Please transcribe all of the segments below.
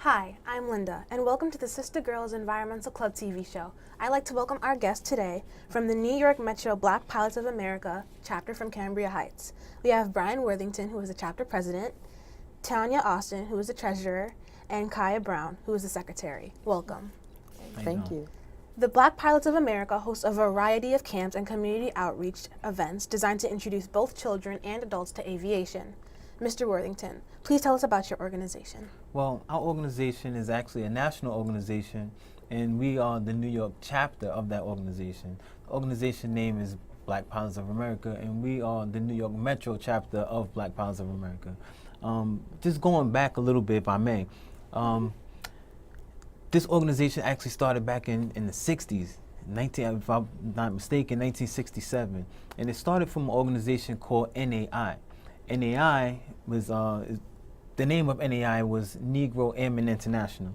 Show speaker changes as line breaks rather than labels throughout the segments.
Hi, I'm Linda, and welcome to the CISTA Girls Environmental Club TV show. I'd like to welcome our guest today from the New York Metro Black Pilots of America chapter from Cambria Heights. We have Brian Worthington, who is the chapter president, Tanya Austin, who is the treasurer, and Kaya Brown, who is the secretary. Welcome.
Thank you.
The Black Pilots of America hosts a variety of camps and community outreach events designed to introduce both children and adults to aviation. Mr. Worthington, please tell us about your organization.
Well, our organization is actually a national organization, and we are the New York chapter of that organization. The organization name is Black Pilots of America, and we are the New York Metro chapter of Black Pilots of America. Just going back a little bit, if I may, this organization actually started back in the 60s, if I'm not mistaken, 1967, and it started from an organization called NAI. NAI was, the name of NAI was Negro Airmen International.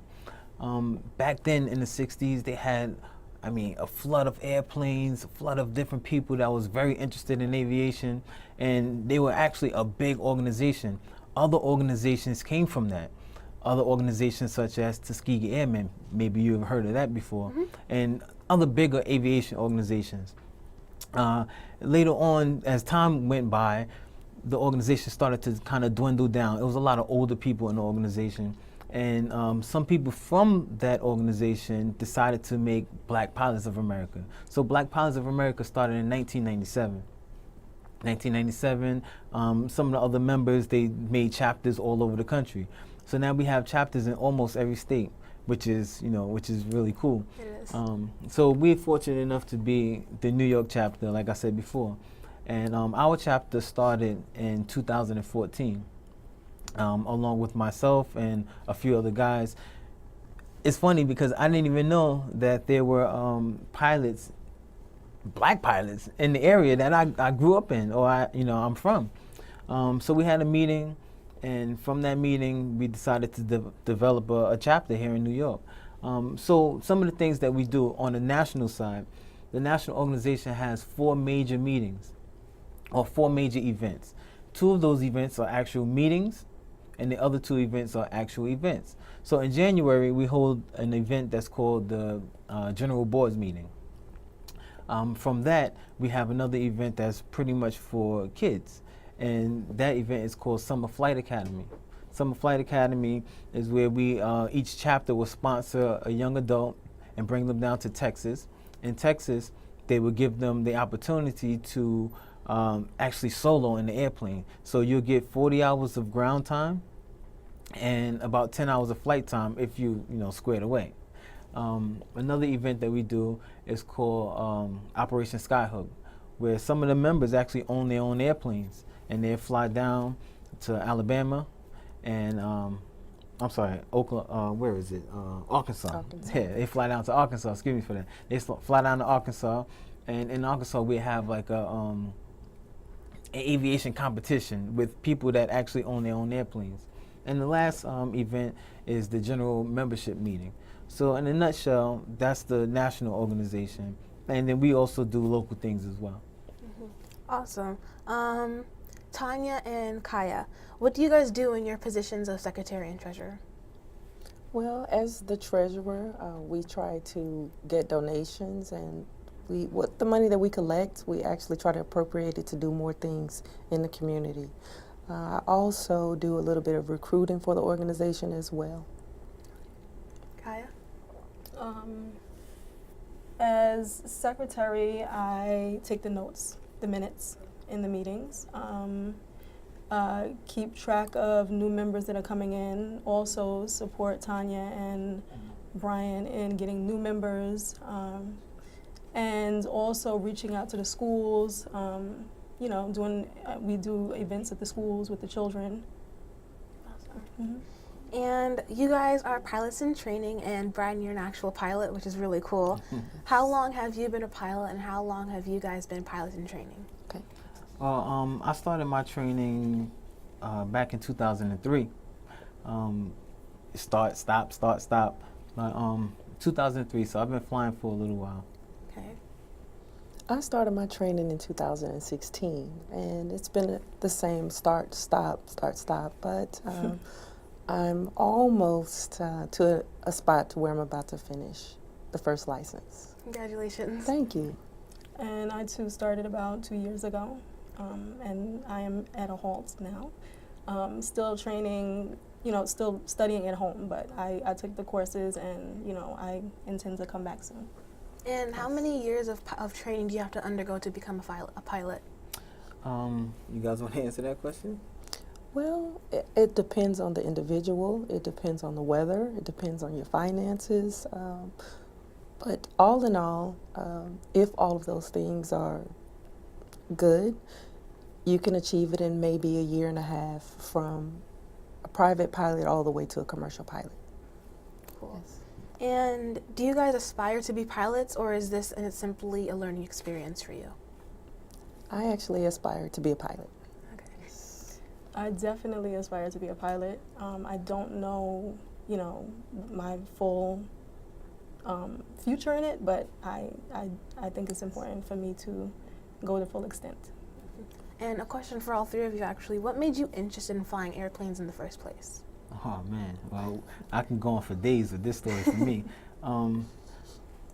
Back then in the 60s, they had, a flood of airplanes, a flood of different people that was very interested in aviation, and they were actually a big organization. Other organizations came from that. Other organizations such as Tuskegee Airmen, maybe you've heard of that before, and other bigger aviation organizations. Later on, as time went by, the organization started to kind of dwindle down. It was a lot of older people in the organization. And some people from that organization decided to make Black Pilots of America. So Black Pilots of America started in 1997. 1997, some of the other members, they made chapters all over the country. So now we have chapters in almost every state, which is really cool.
It is.
So we're fortunate enough to be the New York chapter, like I said before. And our chapter started in 2014, along with myself and a few other guys. It's funny because I didn't even know that there were pilots, black pilots, in the area that I grew up in, or I'm from. So we had a meeting, and from that meeting, we decided to develop a chapter here in New York. So some of the things that we do on the national side, the national organization has 4 major meetings, or 4 major events. 2 of those events are actual meetings, and the other 2 events are actual events. So in January, we hold an event that's called the General Boards Meeting. From that, we have another event that's pretty much for kids, and that event is called Summer Flight Academy. Summer Flight Academy is where we, each chapter will sponsor a young adult and bring them down to Texas. In Texas, they will give them the opportunity to actually solo in the airplane. So you'll get 40 hours of ground time and about 10 hours of flight time if you squared away. Another event that we do is called Operation Skyhook, where some of the members actually own their own airplanes, and they fly down to Alabama and where is it? Arkansas. Yeah, they fly down to Arkansas. Excuse me for that. They fly down to Arkansas, and in Arkansas we have like an aviation competition with people that actually own their own airplanes. And the last event is the general membership meeting. So in a nutshell, that's the national organization, and then we also do local things as well.
Awesome. Tanya and Kaya, what do you guys do in your positions of secretary and treasurer?
Well, as the treasurer, we try to get donations, and what the money that we collect, we actually try to appropriate it to do more things in the community. I also do a little bit of recruiting for the organization as well.
Kaya?
As secretary, I take the minutes in the meetings, keep track of new members that are coming in, also support Tanya and Brian in getting new members, and also reaching out to the schools, we do events at the schools with the children.
Awesome. And you guys are pilots in training, and Brian, you're an actual pilot, which is really cool. How long have you been a pilot, and how long have you guys been pilots in training?
Okay.
Well, I started my training back in 2003. Start, stop. 2003, so I've been flying for a little while.
Okay.
I started my training in 2016, and it's been the same start, stop, but I'm almost to a spot to where I'm about to finish the first license.
Congratulations.
Thank you.
And I too started about 2 years ago, and I am at a halt now. Still training, still studying at home, but I took the courses and, I intend to come back soon.
And how many years of training do you have to undergo to become a pilot?
You guys want to answer that question?
Well, it depends on the individual. It depends on the weather. It depends on your finances. But all in all, if all of those things are good, you can achieve it in maybe a year and a half from a private pilot all the way to a commercial pilot.
Cool.
Yes.
And do you guys aspire to be pilots, or is this simply a learning experience for you?
I actually aspire to be a pilot.
Okay.
I definitely aspire to be a pilot. I don't know, my full future in it, but I think it's important for me to go to full extent.
And a question for all three of you, actually. What made you interested in flying airplanes in the first place?
Oh man, well, I can go on for days with this story for me.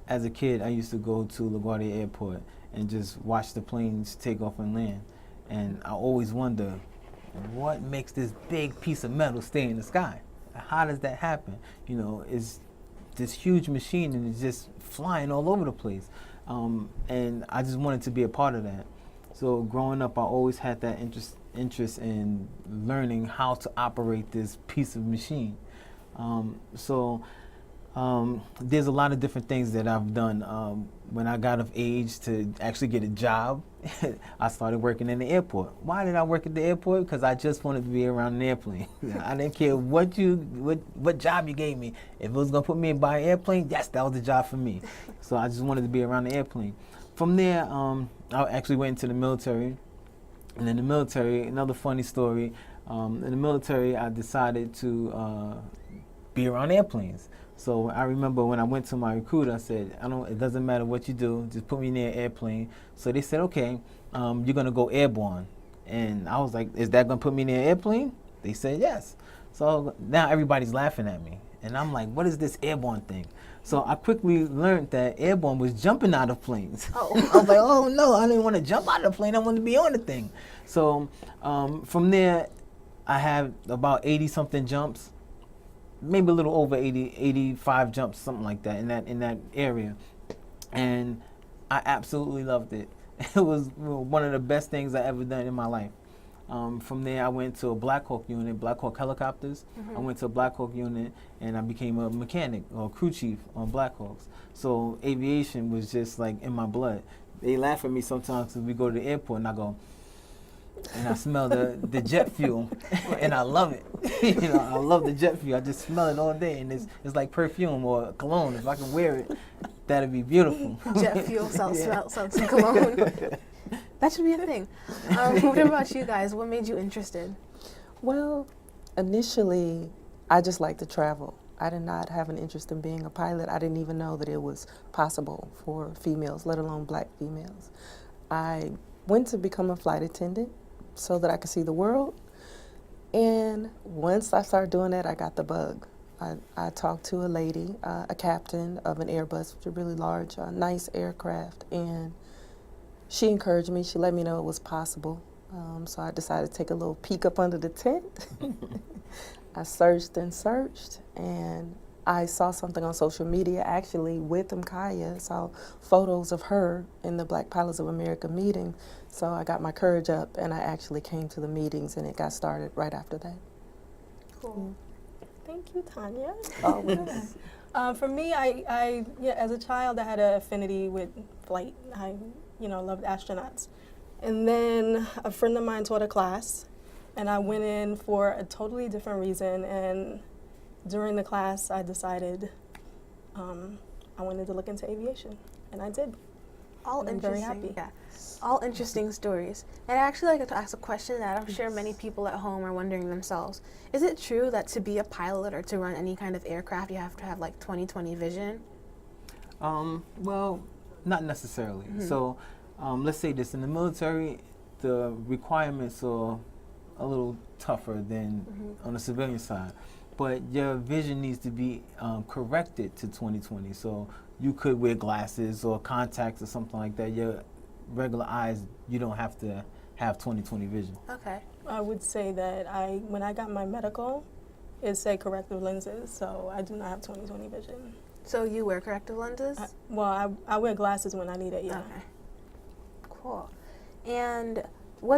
As a kid, I used to go to LaGuardia Airport and just watch the planes take off and land. And I always wonder, what makes this big piece of metal stay in the sky? How does that happen? It's this huge machine and it's just flying all over the place. And I just wanted to be a part of that. So growing up, I always had that interest in learning how to operate this piece of machine. There's a lot of different things that I've done. When I got of age to actually get a job, I started working in the airport. Why did I work at the airport? Because I just wanted to be around an airplane. I didn't care what job you gave me. If it was going to put me by an airplane, yes, that was the job for me. So I just wanted to be around the airplane. From there, I actually went into the military. And in the military, another funny story, in the military, I decided to be around airplanes. So I remember when I went to my recruiter, I said, it doesn't matter what you do, just put me near an airplane. So they said, okay, you're gonna go airborne. And I was like, is that gonna put me near an airplane? They said, yes. So now everybody's laughing at me. And I'm like, what is this airborne thing? So I quickly learned that airborne was jumping out of planes.
Oh.
I was like, oh no, I didn't want to jump out of the plane, I wanted to be on the thing. So from there, I had about 80 something jumps. Maybe a little over 80, 85 jumps, something like that in that area. And I absolutely loved it. It was one of the best things I ever done in my life. From there, I went to a Black Hawk unit, Black Hawk helicopters. I went to a Black Hawk unit and I became a mechanic or crew chief on Black Hawks. So aviation was just like in my blood. They laugh at me sometimes when we go to the airport and I go, and I smell the jet fuel, and I love it. I love the jet fuel. I just smell it all day, and it's like perfume or cologne. If I can wear it, that'd be beautiful.
Jet fuel sells cologne. That should be a thing. What about you guys? What made you interested?
Well, initially, I just like to travel. I did not have an interest in being a pilot. I didn't even know that it was possible for females, let alone Black females. I went to become a flight attendant so that I could see the world. And once I started doing that, I got the bug. I talked to a lady, a captain of an Airbus, which is a really large, nice aircraft, and she encouraged me. She let me know it was possible. So I decided to take a little peek up under the tent. I searched and searched, and I saw something on social media actually with Mkaya. I saw photos of her in the Black Pilots of America meeting. So I got my courage up and I actually came to the meetings and it got started right after that.
Cool.
Thank you, Tanya.
Always.
For me, I as a child, I had an affinity with flight. I, loved astronauts. And then a friend of mine taught a class, and I went in for a totally different reason. And during the class, I decided I wanted to look into aviation, and I did.
All
And I'm
interesting.
very happy.
Yeah. All interesting stories. And I actually like to ask a question that I'm sure many people at home are wondering themselves. Is it true that to be a pilot or to run any kind of aircraft, you have to have like 20/20 vision?
Well, not necessarily. So let's say this, in the military, the requirements are a little tougher than on the civilian side. but your vision needs to be corrected to 20/20. So you could wear glasses or contacts or something like that. Your regular eyes, you don't have to have 20/20 vision.
Okay.
I would say that when I got my medical, it said corrective lenses, so I do not have 20/20 vision.
So you wear corrective lenses?
I wear glasses when I need it, yeah.
Okay. Cool. And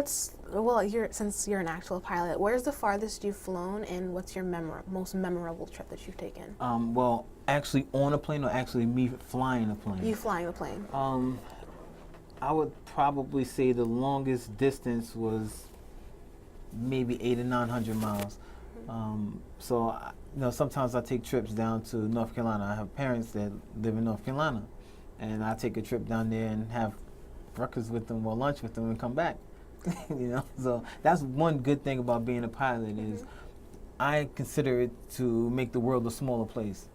since you're an actual pilot, where's the farthest you've flown, and what's your most memorable trip that you've taken?
Well, actually on a plane, or actually me flying a plane?
You flying the plane.
I would probably say the longest distance was maybe 800 to 900 miles. So, sometimes I take trips down to North Carolina. I have parents that live in North Carolina, and I take a trip down there and have breakfast with them or lunch with them and come back. So that's one good thing about being a pilot is I consider it to make the world a smaller place.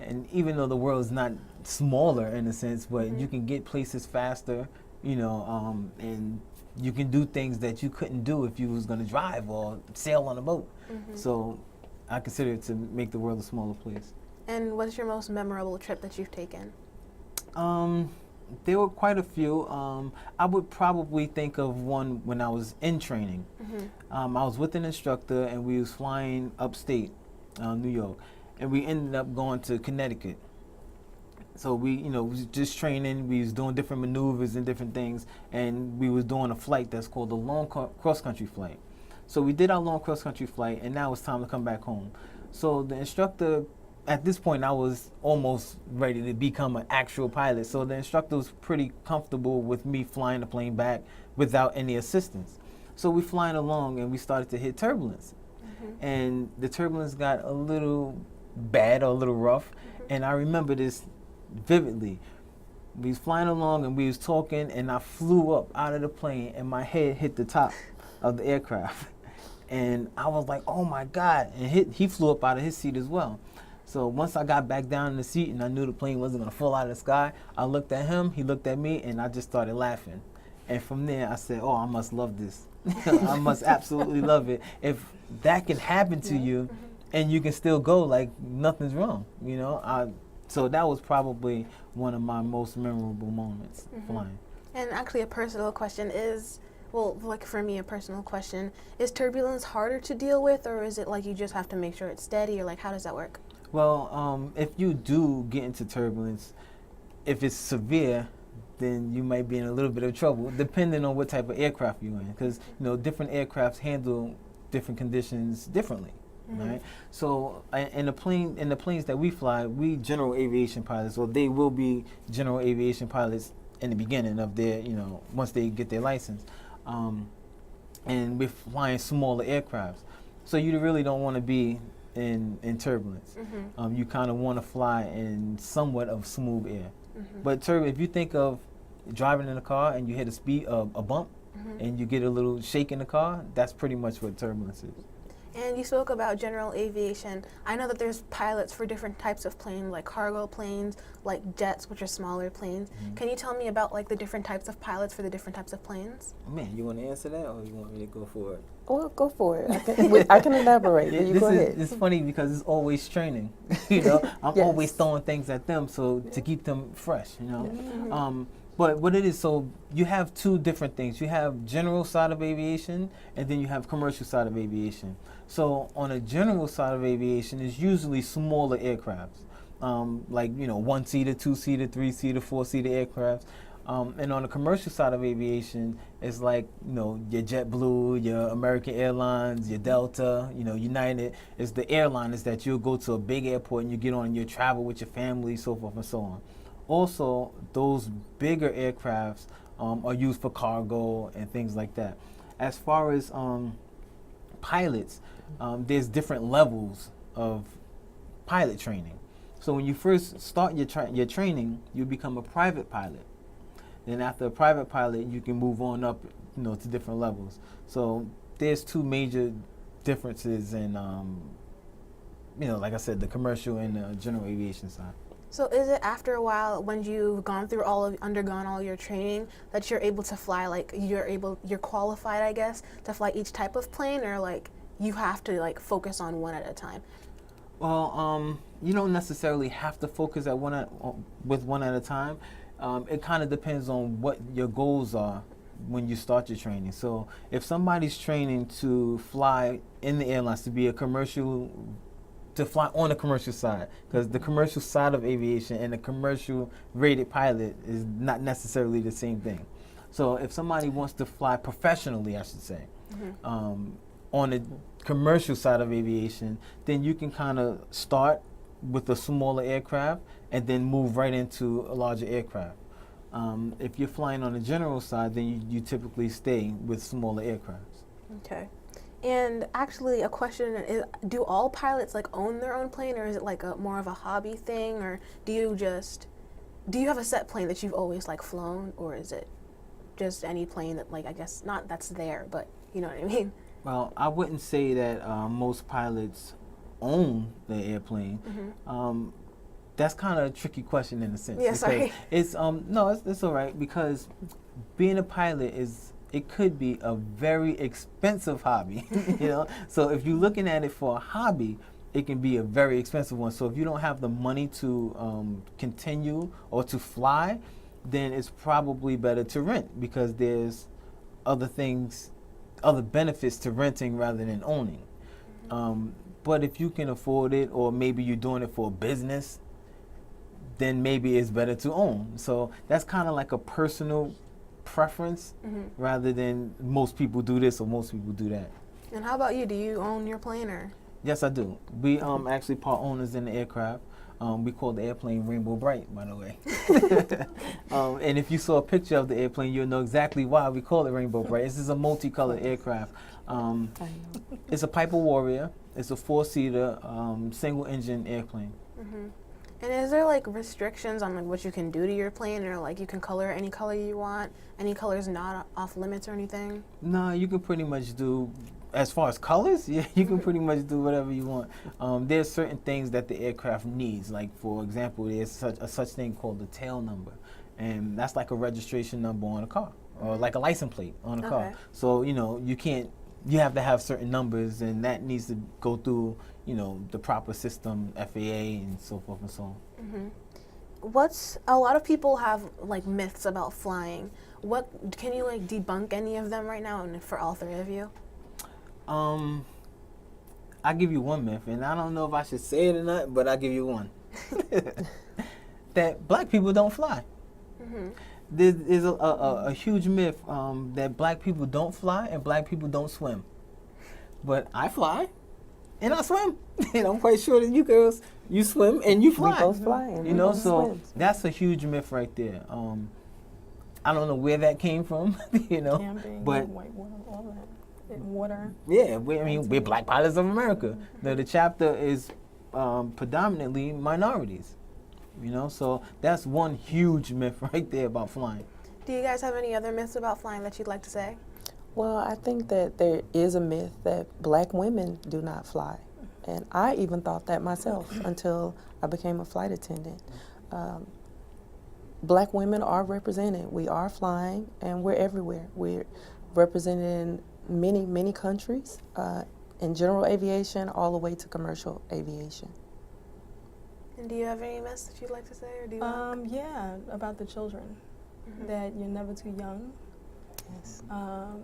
And even though the world is not smaller in a sense, but you can get places faster, and you can do things that you couldn't do if you was going to drive or sail on a boat. So I consider it to make the world a smaller place.
And what's your most memorable trip that you've taken?
There were quite a few. I would probably think of one when I was in training. I was with an instructor, and we was flying upstate, New York, and we ended up going to Connecticut. So we was just training. We was doing different maneuvers and different things, and we was doing a flight that's called a long cross-country flight. So we did our long cross-country flight, and now it's time to come back home. So the instructor, at this point, I was almost ready to become an actual pilot. So the instructor was pretty comfortable with me flying the plane back without any assistance. So we flying along, and we started to hit turbulence. And the turbulence got a little bad or a little rough. And I remember this vividly. We was flying along, and we was talking, and I flew up out of the plane, and my head hit the top of the aircraft. And I was like, oh my God. And he flew up out of his seat as well. So once I got back down in the seat and I knew the plane wasn't going to fall out of the sky, I looked at him, he looked at me, and I just started laughing. And from there, I said, oh, I must love this. I must absolutely love it. If that can happen to you and you can still go like nothing's wrong, So that was probably one of my most memorable moments flying.
And actually a personal question is, for me, a personal question, is turbulence harder to deal with, or is it like you just have to make sure it's steady, or like how does that work?
Well, if you do get into turbulence, if it's severe, then you might be in a little bit of trouble, depending on what type of aircraft you're in, because different aircrafts handle different conditions differently, right? So, in the planes that we fly, we general aviation pilots, or they will be general aviation pilots in the beginning of their, once they get their license, and we're flying smaller aircrafts, so you really don't want to be in turbulence. You kind of want to fly in somewhat of smooth air. But if you think of driving in a car and you hit a bump, and you get a little shake in the car, that's pretty much what turbulence is.
And you spoke about general aviation. I know that there's pilots for different types of planes, like cargo planes, like jets, which are smaller planes. Can you tell me about like the different types of pilots for the different types of planes?
Man, you want to answer that, or you want me to go for it?
Well, go for it. I can elaborate. You go ahead.
It's funny because it's always training. I'm always throwing things at them, so to keep them fresh. But what it is, so you have two different things. You have general side of aviation, and then you have commercial side of aviation. So on a general side of aviation, it's usually smaller aircrafts, like 1-seater, 2-seater, 3-seater, 4-seater aircrafts. And on the commercial side of aviation, it's like your JetBlue, your American Airlines, your Delta, United. It's the airliners that you'll go to a big airport and you get on and you travel with your family, so forth and so on. Also, those bigger aircrafts are used for cargo and things like that. As far as pilots, there's different levels of pilot training. So when you first start your training, you become a private pilot. Then after a private pilot, you can move on up, to different levels. So there's two major differences in, like I said, the commercial and the general aviation side.
So is it after a while, when you've undergone all your training, that you're able to fly, like you're qualified, I guess, to fly each type of plane, or like you have to like focus on one at a time?
Well, you don't necessarily have to focus with one at a time. It kind of depends on what your goals are when you start your training. So if somebody's training to fly in the airlines, to fly on the commercial side, because the commercial side of aviation and the commercial rated pilot is not necessarily the same thing. So if somebody wants to fly professionally, I should say, on the commercial side of aviation, then you can kind of start with a smaller aircraft and then move right into a larger aircraft. If you're flying on the general side, then you typically stay with smaller aircrafts.
Okay. And actually, a question is, do all pilots like own their own plane, or is it like a more of a hobby thing, or do you have a set plane that you've always like flown, or is it just any plane that, like, I guess not that's there, but you know what I mean?
Well, I wouldn't say that most pilots own the airplane. That's kind of a tricky question in a sense.
Yeah, sorry.
It's no, it's all right, because being a pilot it could be a very expensive hobby, you know. So if you're looking at it for a hobby, it can be a very expensive one. So if you don't have the money to continue or to fly, then it's probably better to rent, because there's other benefits to renting rather than owning. But if you can afford it, or maybe you're doing it for a business, then maybe it's better to own. So that's kind of like a personal preference, rather than most people do this or most people do that.
And how about you? Do you own your plane, or?
Yes, I do. We actually part owners in the aircraft. We call the airplane Rainbow Bright, by the way. And if you saw a picture of the airplane, you'll know exactly why we call it Rainbow Bright. This is a multicolored aircraft. It's a Piper Warrior. It's a 4-seater, single-engine airplane.
And is there like restrictions on like what you can do to your plane, or like you can color any color you want? Any colors not off limits or anything?
No, you can pretty much do, as far as colors, yeah, you can pretty much do whatever you want. There's certain things that the aircraft needs. Like, for example, there's such thing called the tail number, and that's like a registration number on a car, or like a license plate on a car. So you have to have certain numbers, and that needs to go through, the proper system, FAA, and so forth and so on.
A lot of people have like myths about flying. What can you like debunk any of them right now, and for all three of you?
I'll give you one myth, and I don't know if I should say it or not, but I'll give you one. That black people don't fly. There's a huge myth that black people don't fly and black people don't swim. But I fly and I swim. And I'm quite sure that you girls, you swim and you fly.
We both fly and
so
swim.
that's a huge myth right there. I don't know where that came from,
Camping,
but
whitewater, all that. Water.
yeah, we're Black Pilots of America. Now, the chapter is predominantly minorities. So that's one huge myth right there about flying.
Do you guys have any other myths about flying that you'd like to say?
Well, I think that there is a myth that black women do not fly. And I even thought that myself until I became a flight attendant. Black women are represented. We are flying, and we're everywhere. We're represented in many, many countries, in general aviation all the way to commercial aviation.
And do you have any myths that you'd like to say, or do you?
Yeah, about the children, that you're never too young.
Yes.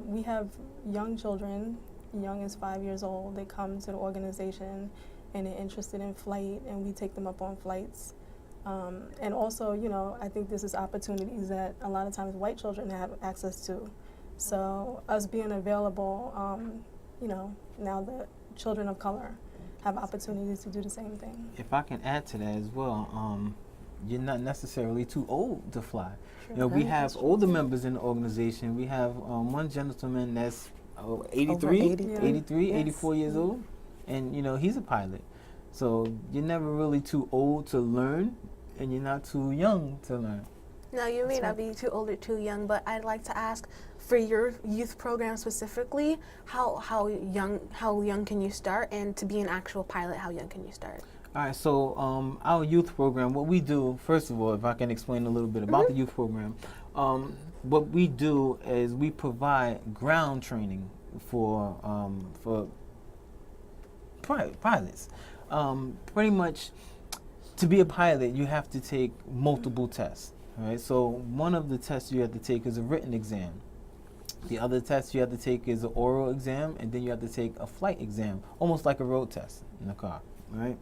We have young children, young as 5 years old. They come to the organization and they're interested in flight, and we take them up on flights. And also, I think this is opportunities that a lot of times white children have access to. So us being available, now the children of color have opportunities to do the same thing.
If I can add to that as well, you're not necessarily too old to fly.
Sure.
We have older members in the organization. We have one gentleman that's 83,
83,
84 years old, and he's a pilot. So you're never really too old to learn, and you're not too young to learn.
Now, you may not be too old or too young, but I'd like to ask, for your youth program specifically, how young can you start, and to be an actual pilot, how young can you start?
All right, so our youth program, what we do, first of all, if I can explain a little bit about the youth program, what we do is we provide ground training for pilots. Pretty much, to be a pilot, you have to take multiple tests. Right? So one of the tests you have to take is a written exam. The other test you have to take is an oral exam, and then you have to take a flight exam, almost like a road test in the car, right?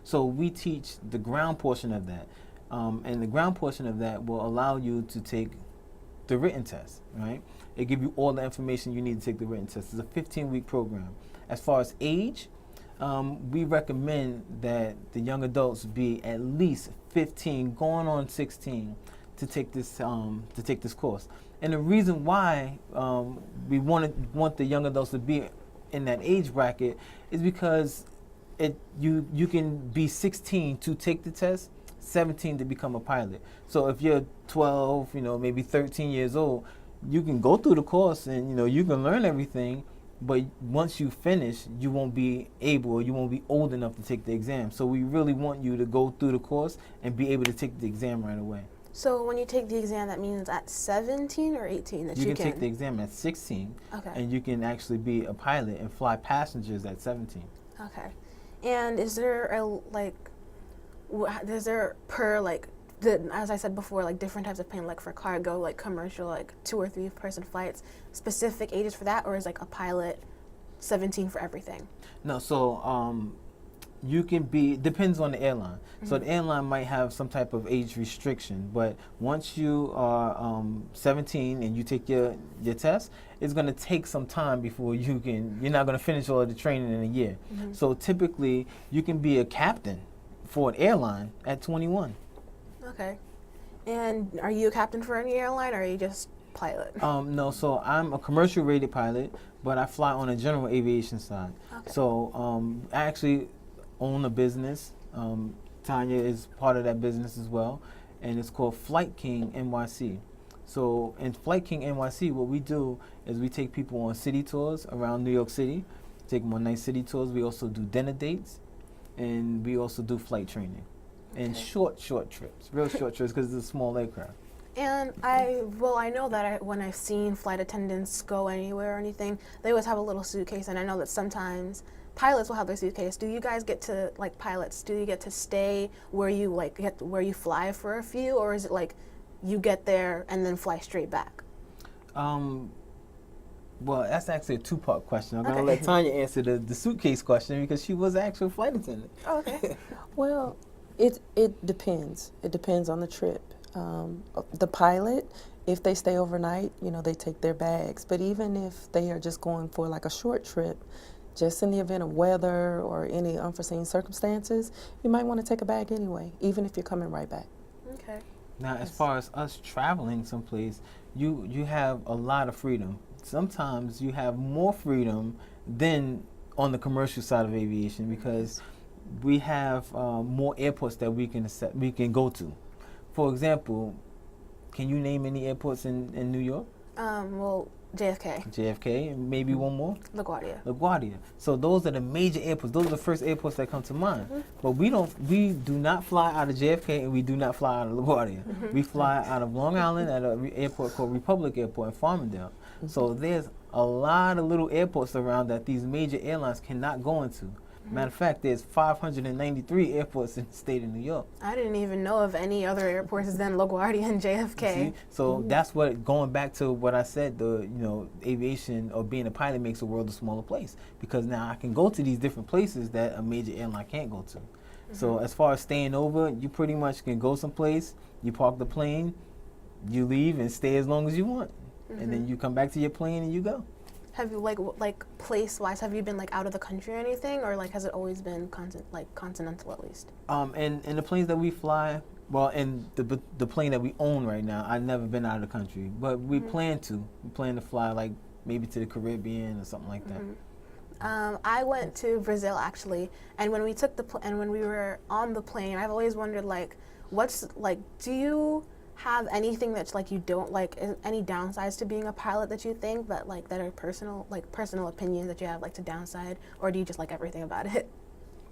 So we teach the ground portion of that, and the ground portion of that will allow you to take the written test, right? It gives you all the information you need to take the written test. It's a 15-week program. As far as age, we recommend that the young adults be at least 15, going on 16, to take this course. And the reason why we want the young adults to be in that age bracket is because you can be 16 to take the test, 17 to become a pilot. So if you're 12, maybe 13 years old, you can go through the course and you can learn everything, but once you finish, you won't be old enough to take the exam. So we really want you to go through the course and be able to take the exam right away.
So when you take the exam, that means at 17 or 18 that you can?
You can take the exam at 16,
okay,
and you can actually be a pilot and fly passengers at 17.
Okay. And is there as I said before, like different types of plane, like for cargo, like commercial, like 2 or 3 person flights, specific ages for that, or is like a pilot 17 for everything?
No, so you can be, depends on the airline. Mm-hmm. So the airline might have some type of age restriction, but once you are 17 and you take your test, it's going to take some time before you're not going to finish all of the training in a year. Mm-hmm. So typically you can be a captain for an airline at 21.
Okay. And are you a captain for any airline, or are you just pilot?
No, so I'm a commercial rated pilot, but I fly on a general aviation side.
Okay.
So I actually own a business. Tanya is part of that business as well, and it's called Flight King NYC. So in Flight King NYC, what we do is we take people on city tours around New York City, take them on nice city tours. We also do dinner dates, and we also do flight training. Okay. And short trips, real short trips, because it's a small aircraft.
And I know that when I've seen flight attendants go anywhere or anything, they always have a little suitcase, and I know that sometimes pilots will have their suitcase. Do you guys get to, like pilots, do you get to stay where you where you fly for a few, or is it like you get there and then fly straight back?
Well, that's actually a 2-part question. I'm going to let Tanya answer the suitcase question because she was an actual flight attendant.
Oh, okay.
Well, it depends. It depends on the trip. The pilot, if they stay overnight, they take their bags. But even if they are just going for like a short trip, just in the event of weather or any unforeseen circumstances, you might want to take a bag anyway, even if you're coming right back.
Okay.
Now, as far as us traveling someplace, you have a lot of freedom. Sometimes you have more freedom than on the commercial side of aviation because we have more airports that we can go to. For example, can you name any airports in New York?
Well, JFK.
JFK, and maybe one more?
LaGuardia.
LaGuardia. So those are the major airports. Those are the first airports that come to mind. Mm-hmm. But we do not fly out of JFK, and we do not fly out of LaGuardia. Mm-hmm. We fly out of Long Island at an airport called Republic Airport in Farmingdale. Mm-hmm. So there's a lot of little airports around that these major airlines cannot go into. Matter of fact, there's 593 airports in the state of New York. I
didn't even know of any other airports than LaGuardia and JFK.
See? So that's what, going back to what I said, aviation or being a pilot makes the world a smaller place because now I can go to these different places that a major airline can't go to. Mm-hmm. So as far as staying over, you pretty much can go someplace, you park the plane, you leave and stay as long as you want. Mm-hmm. And then you come back to your plane and you go.
Have you like place-wise? Have you been like out of the country or anything, or like has it always been continental at least? And
the planes that we fly, well, and the plane that we own right now, I've never been out of the country, but we plan to. We plan to fly like maybe to the Caribbean or something like that.
I went to Brazil actually, and when we took when we were on the plane, I've always wondered do you have anything that's like you don't like, any downsides to being a pilot that you think that are personal opinions that you have to downside, or do you just like everything about it?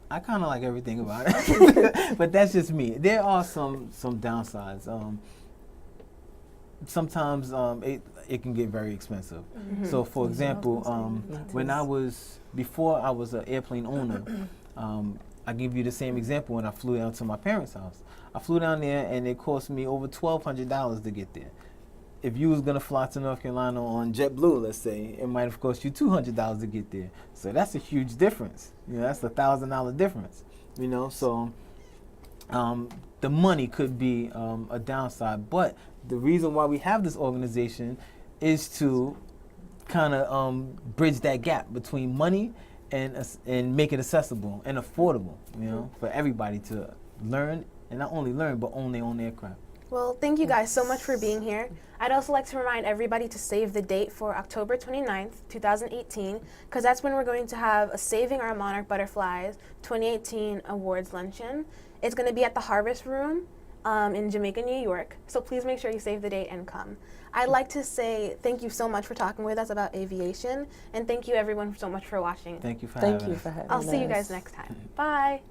I kind of like everything about it, but that's just me. There are some downsides. Sometimes it can get very expensive. Mm-hmm. So for example, before I was an airplane owner, I give you the same example when I flew down to my parents' house. I flew down there and it cost me over $1,200 to get there. If you was gonna fly to North Carolina on JetBlue, let's say, it might have cost you $200 to get there. So that's a huge difference. You know, that's $1,000 difference. You know, so the money could be a downside, but the reason why we have this organization is to kind of bridge that gap between money and make it accessible and affordable, you know, for everybody to learn, and not only learn, but own their own aircraft.
Well, thank you guys so much for being here. I'd also like to remind everybody to save the date for October 29th, 2018, because that's when we're going to have a Saving Our Monarch Butterflies 2018 Awards Luncheon. It's going to be at the Harvest Room in Jamaica, New York, so please make sure you save the date and come. I'd like to say thank you so much for talking with us about aviation, and thank you everyone so much for watching.
Thank you for having us.
Thank you for having us.
I'll see you guys next time. Bye.